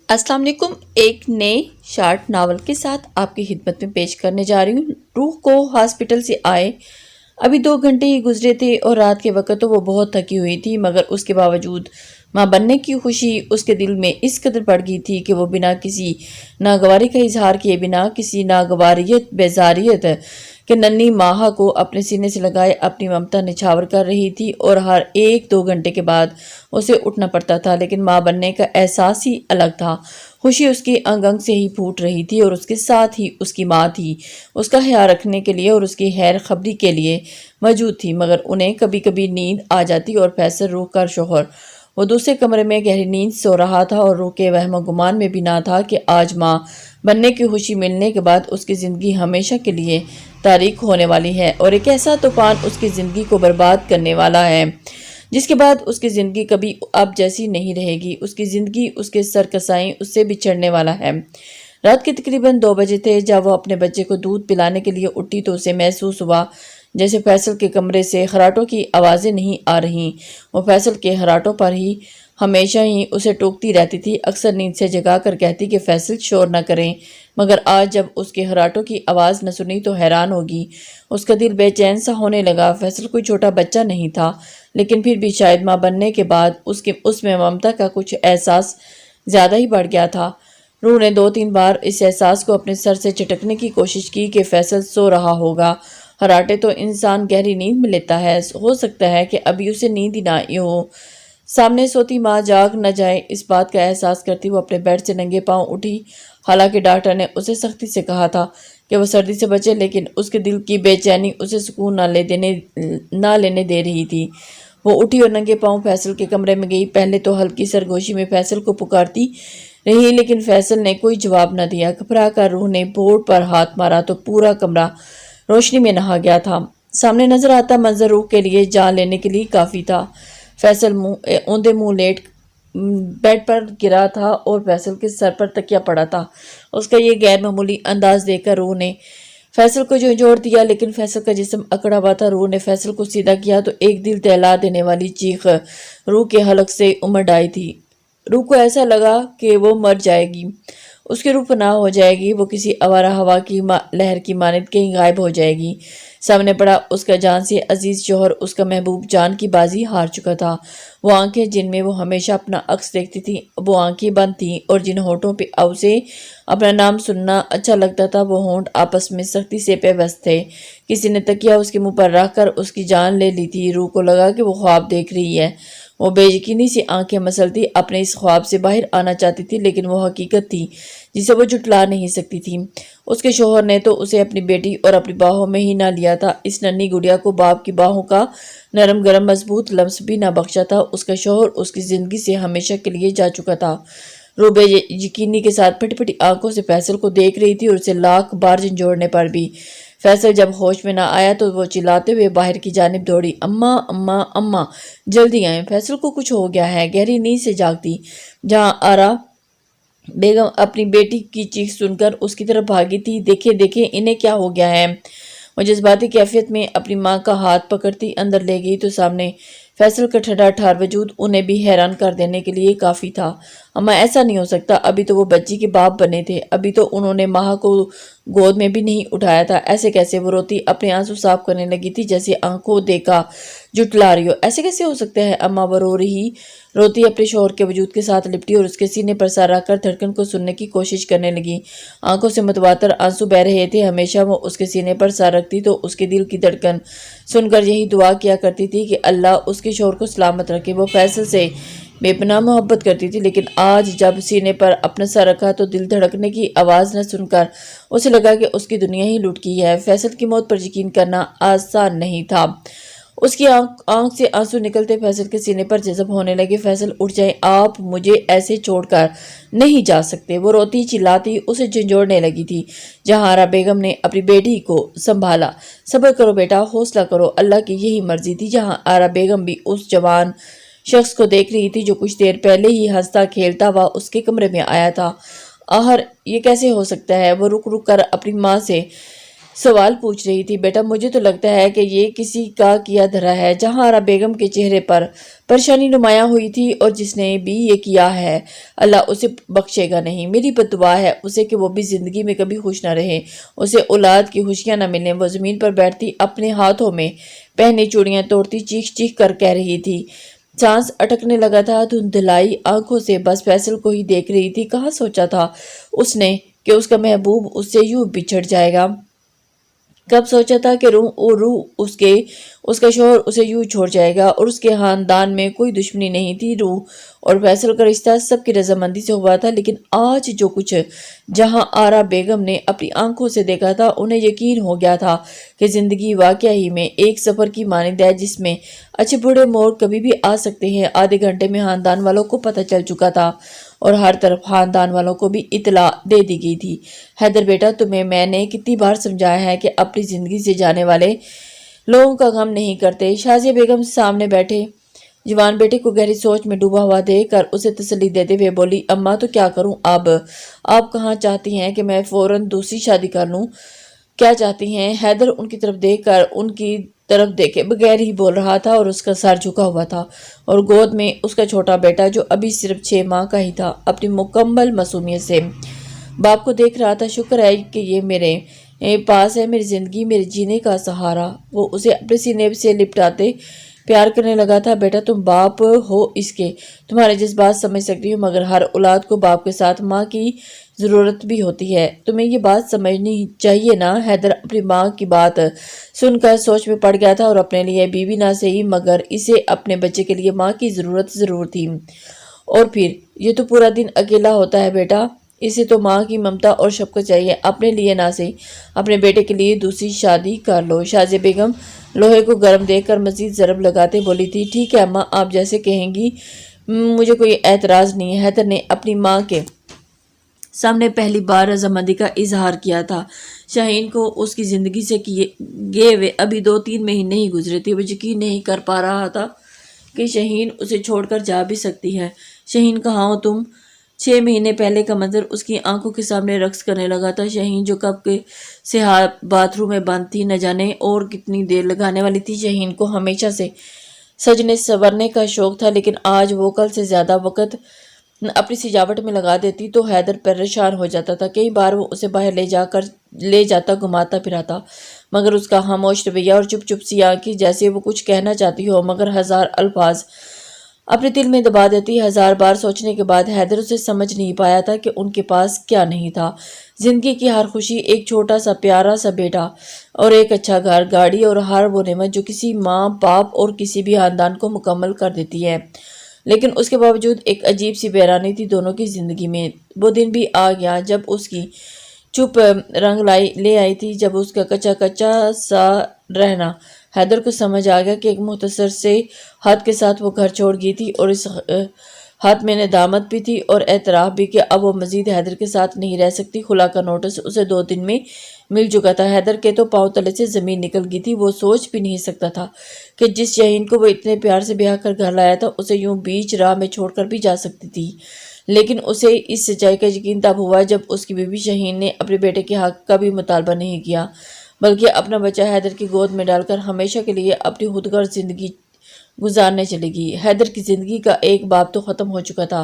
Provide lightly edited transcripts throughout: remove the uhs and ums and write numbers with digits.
السلام علیکم۔ ایک نئے شارٹ ناول کے ساتھ آپ کی خدمت میں پیش کرنے جا رہی ہوں۔ روح کو ہاسپٹل سے آئے ابھی 2 گھنٹے ہی گزرے تھے اور رات کے وقت تو وہ بہت تھکی ہوئی تھی، مگر اس کے باوجود ماں بننے کی خوشی اس کے دل میں اس قدر بڑھ گئی تھی کہ وہ بنا کسی ناگواری کا اظہار کیے بنا کسی ناگواریت بیزاریت کہ ننھی ماہا کو اپنے سینے سے لگائے اپنی ممتا نچھاور کر رہی تھی، اور ہر 1-2 گھنٹے کے بعد اسے اٹھنا پڑتا تھا، لیکن ماں بننے کا احساس ہی الگ تھا۔ خوشی اس کی انگ انگ سے ہی پھوٹ رہی تھی، اور اس کے ساتھ ہی اس کی ماں تھی، اس کا خیال رکھنے کے لیے اور اس کی خیر خبری کے لیے موجود تھی۔ مگر انہیں کبھی کبھی نیند آ جاتی اور فیصل روح کا شوہر وہ دوسرے کمرے میں گہری نیند سو رہا تھا، اور روح کے وہم و گمان میں بھی نہ تھا کہ آج ماں بننے کی خوشی ملنے کے بعد اس کی زندگی ہمیشہ کے لیے تاریک ہونے والی ہے، اور ایک ایسا طوفان اس کی زندگی کو برباد کرنے والا ہے جس کے بعد اس کی زندگی کبھی اب جیسی نہیں رہے گی۔ اس کی زندگی، اس کے سرکسائیں اس سے بچھڑنے والا ہے۔ رات کے تقریباً 2 بجے تھے جب وہ اپنے بچے کو دودھ پلانے کے لیے اٹھی تو اسے محسوس ہوا جیسے فیصل کے کمرے سے خراٹوں کی آوازیں نہیں آ رہی۔ وہ فیصل کے خراٹوں پر ہی ہمیشہ ہی اسے ٹوکتی رہتی تھی، اکثر نیند سے جگا کر کہتی کہ فیصل شور نہ کریں، مگر آج جب اس کے خراٹوں کی آواز نہ سنی تو حیران ہوگی۔ اس کا دل بے چین سا ہونے لگا۔ فیصل کوئی چھوٹا بچہ نہیں تھا، لیکن پھر بھی شاید ماں بننے کے بعد اس میں ممتا کا کچھ احساس زیادہ ہی بڑھ گیا تھا۔ روح نے 2-3 بار اس احساس کو اپنے سر سے چٹکنے کی کوشش کی کہ فیصل سو رہا ہوگا۔ خراٹے تو انسان گہری نیند میں لیتا ہے، ہو سکتا ہے کہ ابھی اسے نیند ہی نہ آئی ہو۔ سامنے سوتی ماں جاگ نہ جائے اس بات کا احساس کرتی وہ اپنے بیڈ سے ننگے پاؤں اٹھی۔ حالانکہ ڈاکٹر نے اسے سختی سے کہا تھا کہ وہ سردی سے بچے، لیکن اس کے دل کی بے چینی اسے سکون نہ لینے دے رہی تھی۔ وہ اٹھی اور ننگے پاؤں فیصل کے کمرے میں گئی۔ پہلے تو ہلکی سرگوشی میں فیصل کو پکارتی رہی، لیکن فیصل نے کوئی جواب نہ دیا۔ گھبرا کر روح نے بورڈ پر ہاتھ مارا تو پورا کمرہ روشنی میں نہا گیا تھا۔ سامنے نظر آتا منظر روح کے لیے جان لینے کے لیے کافی تھا۔ فیصل اوندے منہ لیٹ بیڈ پر گرا تھا اور فیصل کے سر پر تکیہ پڑا تھا۔ اس کا یہ غیر معمولی انداز دیکھ کر روح نے فیصل کو جھنجھوڑ دیا، لیکن فیصل کا جسم اکڑا ہوا تھا۔ روح نے فیصل کو سیدھا کیا تو ایک دل دہلا دینے والی چیخ روح کے حلق سے امڑ آئی تھی۔ روح کو ایسا لگا کہ وہ مر جائے گی، اس کی روح پناہ ہو جائے گی، وہ کسی آوارہ ہوا کی لہر کی مانند کہیں غائب ہو جائے گی۔ سامنے پڑا اس کا جان سے عزیز شوہر، اس کا محبوب، جان کی بازی ہار چکا تھا۔ وہ آنکھیں جن میں وہ ہمیشہ اپنا عکس دیکھتی تھی وہ آنکھیں بند تھیں، اور جن ہونٹوں پہ اسے اپنا نام سننا اچھا لگتا تھا وہ ہونٹ آپس میں سختی سے پیوست تھے۔ کسی نے تکیہ اس کے منہ پر رکھ کر اس کی جان لے لی تھی۔ روح کو لگا کہ وہ خواب دیکھ رہی ہے۔ وہ بے یقینی سے آنکھیں مسلتی اپنے اس خواب سے باہر آنا چاہتی تھی، لیکن وہ حقیقت تھی جسے وہ جھٹلا نہیں سکتی تھی۔ اس کے شوہر نے تو اسے اپنی بیٹی اور اپنی باہوں میں ہی نہ لیا تھا، اس ننھی گڑیا کو باپ کی باہوں کا نرم گرم مضبوط لمس بھی نہ بخشا تھا۔ اس کا شوہر اس کی زندگی سے ہمیشہ کے لیے جا چکا تھا۔ روح بے یقینی کے ساتھ پھٹی پھٹی آنکھوں سے فیصل کو دیکھ رہی تھی، اور اسے لاکھ بار جھنجھوڑنے پر بھی فیصل جب ہوش میں نہ آیا تو وہ چلاتے ہوئے باہر کی جانب دوڑی۔ اماں اماں اماں، جلدی آئیں، فیصل کو کچھ ہو گیا ہے۔ گہری نیند سے جاگتی جہاں آرا بیگم اپنی بیٹی کی چیخ سن کر اس کی طرف بھاگی تھی۔ دیکھیں دیکھیں انہیں کیا ہو گیا ہے۔ وہ جذباتی کیفیت میں اپنی ماں کا ہاتھ پکڑتی اندر لے گئی تو سامنے فیصل کا ٹھنڈا ٹھار وجود انہیں بھی حیران کر دینے کے لیے کافی تھا۔ اماں ایسا نہیں ہو سکتا، ابھی تو وہ بچی کے باپ بنے تھے، ابھی تو انہوں نے ماہ کو گود میں بھی نہیں اٹھایا تھا۔ ایسے کیسے؟ وہ روتی اپنے آنسو صاف کرنے لگی تھی جیسے آنکھوں دیکھا جھٹلا رہی ہو۔ ایسے کیسے ہو سکتا ہے اماں؟ وہ روتی اپنے شوہر کے وجود کے ساتھ لپٹی اور اس کے سینے پر سر رکھ کر دھڑکن کو سننے کی کوشش کرنے لگی۔ آنکھوں سے متواتر آنسو بہہ رہے تھے۔ ہمیشہ وہ اس کے سینے پر سر رکھتی تو اس کے دل کی دھڑکن سن کر یہی دعا کیا کرتی تھی کہ اللہ اس کے شوہر کو سلامت رکھے۔ وہ فیصل سے بے پناہ محبت کرتی تھی، لیکن آج جب سینے پر اپنا سر رکھا تو دل دھڑکنے کی آواز نہ سن کر اسے لگا کہ اس کی دنیا ہی لٹ گئی ہے۔ فیصل کی موت پر یقین کرنا آسان نہیں تھا۔ اس کی آنکھ سے آنسو نکلتے فیصل کے سینے پر جذب ہونے لگے۔ فیصل اٹھ جائیں، آپ مجھے ایسے چھوڑ کر نہیں جا سکتے۔ وہ روتی چلاتی اسے جھنجھوڑنے لگی تھی۔ جہاں بیگم نے اپنی بیٹی کو سنبھالا۔ صبر کرو بیٹا، حوصلہ کرو، اللہ کی یہی مرضی تھی۔ جہاں آرا بیگم بھی اس جوان شخص کو دیکھ رہی تھی جو کچھ دیر پہلے ہی ہنستا کھیلتا ہوا اس کے کمرے میں آیا تھا۔ آخر یہ کیسے ہو سکتا ہے؟ وہ رک رک کر اپنی ماں سے सवाल पूछ रही थी। बेटा मुझे तो लगता है कि ये किसी का किया धरा है। जहां बेगम के चेहरे पर परेशानी नुमायां हुई थी, और जिसने भी ये किया है अल्लाह उसे बख्शेगा नहीं। मेरी बद्दुआ है उसे कि वो भी जिंदगी में कभी खुश न रहे, उसे औलाद की खुशियां न मिले। वो जमीन पर बैठती अपने हाथों में पहनी चूड़ियां तोड़ती चीख चीख कर कह रही थी। सांस अटकने लगा था। धुंधलाई आंखों से बस फैसल को ही देख रही थी। कहाँ सोचा था उसने कि उसका महबूब उससे यूं बिछड़ जाएगा। कब सोचा था कि रूह उसका शोहर उसे यूं छोड़ जाएगा। और उसके खानदान में कोई दुश्मनी नहीं थी। रूह और फैसल का रिश्ता सबकी रजामंदी से हुआ था। लेकिन आज जो कुछ जहां आरा बेगम ने अपनी आंखों से देखा था, उन्हें यकीन हो गया था कि जिंदगी वाकया ही में एक सफर की मानिंद है, जिसमें अच्छे बुरे मोड़ कभी भी आ सकते हैं। आधे घंटे में खानदान वालों को पता चल चुका था और हर तरफ खानदान वालों को भी इतला दे दी गई थी। हैदर बेटा, तुम्हें मैंने कितनी बार समझाया है कि अपनी जिंदगी से जाने वाले लोगों का गम नहीं करते। शाजिया बेगम सामने बैठे जवान बेटे को गहरी सोच में डूबा हुआ देखकर उसे तसल्ली देते हुए बोली, अम्मा तो क्या करूं अब? आप कहाँ चाहती हैं कि मैं फौरन दूसरी शादी कर लूं? क्या चाहती हैं? हैदर उनकी तरफ देखकर उनकी तरफ देखे बगैर ही बोल रहा था, और उसका सर झुका हुआ था, और गोद में उसका छोटा बेटा जो अभी सिर्फ 6 माह का ही था अपनी मुकम्मल मासूमियत से बाप को देख रहा था। शुक्र है कि ये मेरे पास है, मेरी जिंदगी, मेरे जीने का सहारा। वो उसे अपने सीने से लिपटाते प्यार करने लगा था। बेटा तुम बाप हो इसके, तुम्हारे जज्बात समझ सकती हूँ, मगर हर औलाद को बाप के साथ माँ की जरूरत भी होती है। तुम्हें ये बात समझनी चाहिए ना। हैदर अपनी माँ की बात सुनकर सोच में पड़ गया था, और अपने लिए बीवी ना सही मगर इसे अपने बच्चे के लिए माँ की जरूरत जरूर थी। और फिर ये तो पूरा दिन अकेला होता है बेटा, इसे तो माँ की ममता और शफकत चाहिए। अपने लिए ना सही अपने बेटे के लिए दूसरी शादी कर लो। शाजिया बेगम लोहे को गर्म देखकर मजीद ज़रब लगाते बोली थी, ठीक है अम्मा, आप जैसे कहेंगी, मुझे कोई एतराज़ नहीं है। हैदर ने अपनी माँ के सामने पहली बार रजामंदी का इजहार किया था। शाहीन को उसकी ज़िंदगी से गए हुए अभी 2-3 महीने ही गुजरे थे। वो यकीन नहीं कर पा रहा था कि शाहीन उसे छोड़कर जा भी सकती है। शाहीन कहाँ हो तुम? 6 महीने पहले का मंजर उसकी आंखों के सामने रक्स करने लगा था। शाहीन जो कब के से बाथरूम में बंद थी, न जाने और कितनी देर लगाने वाली थी। शाहीन को हमेशा से सजने संवरने का शौक था, लेकिन आज वो कल से ज़्यादा वक़्त अपनी सजावट में लगा देती तो हैदर परेशान हो जाता था। कई बार वो उसे बाहर ले जाता घुमाता फिराता, मगर उसका खामोश रवैया और चुप चुप सी आंखें जैसे वो कुछ कहना चाहती हो मगर हजार अल्फाज अपने दिल में दबा देती। 1000 बार सोचने के बाद हैदर उसे समझ नहीं पाया था कि उनके पास क्या नहीं था। जिंदगी की हर खुशी, एक छोटा सा प्यारा सा बेटा और एक अच्छा घर, गाड़ी और हर वो नेमत जो किसी माँ बाप और किसी भी खानदान को मुकम्मल कर देती है। लेकिन उसके बावजूद एक अजीब सी बेरानी थी दोनों की जिंदगी में। वो दिन भी आ गया जब उसकी चुप रंग ले आई थी, जब उसका कच्चा कच्चा सा रहना हैदर को समझ आ गया कि एक मुख्तसर से हाथ के साथ वो घर छोड़ गई थी, और इस हाथ में नदामत भी थी और एतराफ़ भी कि अब वो मजीद हैदर के साथ नहीं रह सकती। खुला का नोटिस उसे 2 दिन में मिल चुका था। हैदर के तो पाँव तले से ज़मीन निकल गई थी। वो सोच भी नहीं सकता था कि जिस शाहीन को वो इतने प्यार से ब्याह कर घर लाया था उसे यूं बीच राह में छोड़कर भी जा सकती थी। लेकिन उसे इस सच्चाई का यकीन तब हुआ जब उसकी बीवी शाहीन ने अपने बेटे के हक का भी मुतालबा नहीं किया, बल्कि अपना बच्चा हैदर की गोद में डालकर हमेशा के लिए अपनी खुदगर्ज जिंदगी गुजारने चली गई। हैदर की जिंदगी का एक बाब तो खत्म हो चुका था।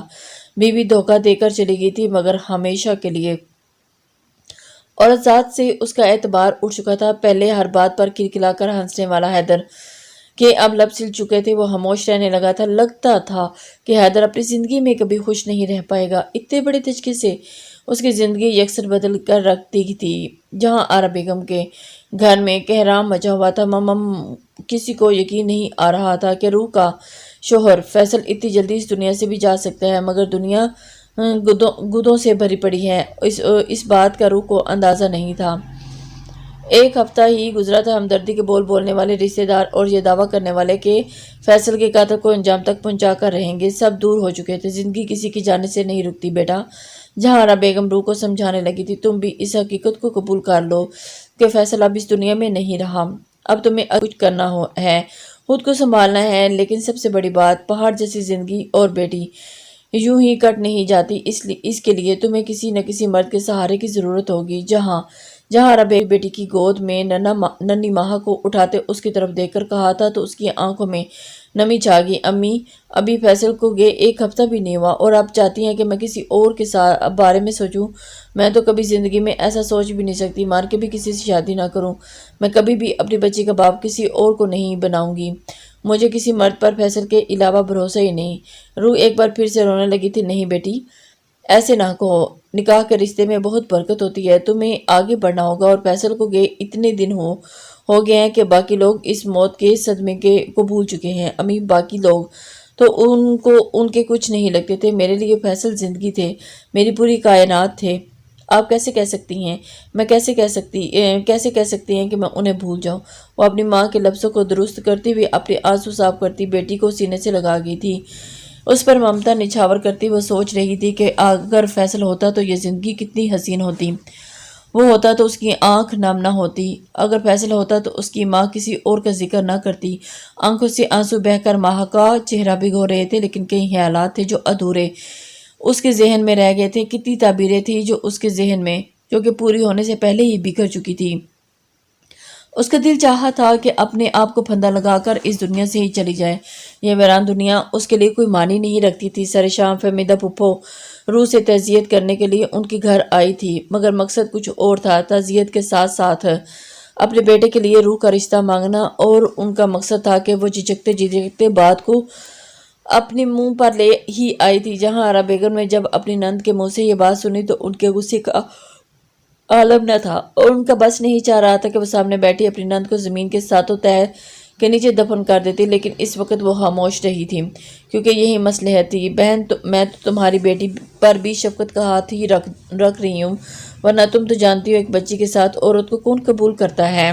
बीवी धोखा देकर चली गई थी, मगर हमेशा के लिए। और ज़ात से उसका एतबार उठ चुका था। पहले हर बात पर किलकिलाकर हंसने वाला हैदर के अब लब सिल चुके थे। वो खामोश रहने लगा था। लगता था कि हैदर अपनी ज़िंदगी में कभी खुश नहीं रह पाएगा। इतने बड़े तरीके से उसकी ज़िंदगी यकसर बदल कर रख दी थी। जहाँ आरा बेगम के घर में कहराम मचा हुआ था, किसी को यकीन नहीं आ रहा था कि रूह का शोहर फैसल इतनी जल्दी इस दुनिया से भी जा सकता है, मगर दुनिया गुदों से भरी पड़ी है। इस बात का रूह को अंदाज़ा नहीं था। एक हफ्ता ही गुजरा था हमदर्दी के बोल बोलने वाले रिश्तेदार और ये दावा करने वाले कि फैसल के कातिल को अंजाम तक पहुंचा कर रहेंगे, सब दूर हो चुके थे। जिंदगी किसी की जाने से नहीं रुकती बेटा। जहारा बेगम रूह को समझाने लगी थी, तुम भी इस हकीकत को कबूल कर लो कि फैसल अब इस दुनिया में नहीं रहा। अब तुम्हें कुछ करना है, खुद को संभालना है। लेकिन सबसे बड़ी बात, पहाड़ जैसी जिंदगी और बेटी यूं ही कट नहीं जाती। इसके लिए तुम्हें किसी न किसी मर्द के सहारे की ज़रूरत होगी। जहाँ जहां रबी बेटी की गोद में नन्ही माह को उठाते उसकी तरफ देखकर कहा था तो उसकी आंखों में नमी छा गई। अम्मी, अभी फैसल को गए 1 हफ्ता भी नहीं हुआ और आप चाहती हैं कि मैं किसी और के साथ बारे में सोचूं? मैं तो कभी जिंदगी में ऐसा सोच भी नहीं सकती। मार के भी किसी से शादी ना करूं। मैं कभी भी अपनी बच्ची का बाप किसी और को नहीं बनाऊंगी। मुझे किसी मर्द पर फैसल के अलावा भरोसा ही नहीं। रूह एक बार फिर से रोने लगी थी। नहीं बेटी, ऐसे ना कहो। निकाह के रिश्ते में बहुत बरकत होती है। तुम्हें आगे बढ़ना होगा और फैसल को गए इतने दिन हो गए हैं कि बाकी लोग इस मौत के सदमे को भूल चुके हैं। अम्मी, बाकी लोग तो उनको उनके कुछ नहीं लगते थे। मेरे लिए फैसल जिंदगी थे, मेरी पूरी कायनात थे। आप कैसे कह सकती हैं? मैं कैसे कह सकती हैं कि मैं उन्हें भूल जाऊं? वो अपनी माँ के लफ्ज़ों को दुरुस्त करती हुई अपने आंसू साफ करती बेटी को सीने से लगा गई थी। उस पर ममता निछावर करती वो सोच रही थी कि अगर फैसल होता तो ये ज़िंदगी कितनी हसीन होती। वो होता तो उसकी आंख नम ना होती। अगर फैसल होता तो उसकी माँ किसी और का जिक्र ना करती। आंखों से आंसू बहकर माह का चेहरा भिगो रहे थे, लेकिन कई ख्यालात थे जो अधूरे उसके जहन में रह गए थे। कितनी ताबीरें थी जो उसके जहन में, जो कि पूरी होने से पहले ही बिखर चुकी थी। उसका दिल चाहा था कि अपने आप को फंदा लगाकर इस दुनिया से ही चली जाए। यह वीरान दुनिया उसके लिए कोई मानी नहीं रखती थी। सरे शाम फहमीदा पुप्पो रूह से तज़ियत करने के लिए उनके घर आई थी, मगर मकसद कुछ और था। तज़ियत के साथ साथ अपने बेटे के लिए रूह का रिश्ता मांगना, और उनका मकसद था कि वो झिझकते झिझकते बात को अपने मुंह पर ले ही आई थी। जहां आरा बेगम ने जब अपनी नंद के मुंह से ये बात सुनी तो उनके गुस्से का आलम न था, और उनका बस नहीं चाह रहा था कि वो सामने बैठी अपनी नंद को ज़मीन के सातों तह के नीचे दफन कर देती। लेकिन इस वक्त वो खामोश रही थी, क्योंकि यही मसलहत थी। बहन, मैं तो तुम्हारी बेटी पर भी शफकत का हाथ ही रख रही हूँ, वरना तुम तो जानती हो एक बच्ची के साथ औरत को कौन कबूल करता है।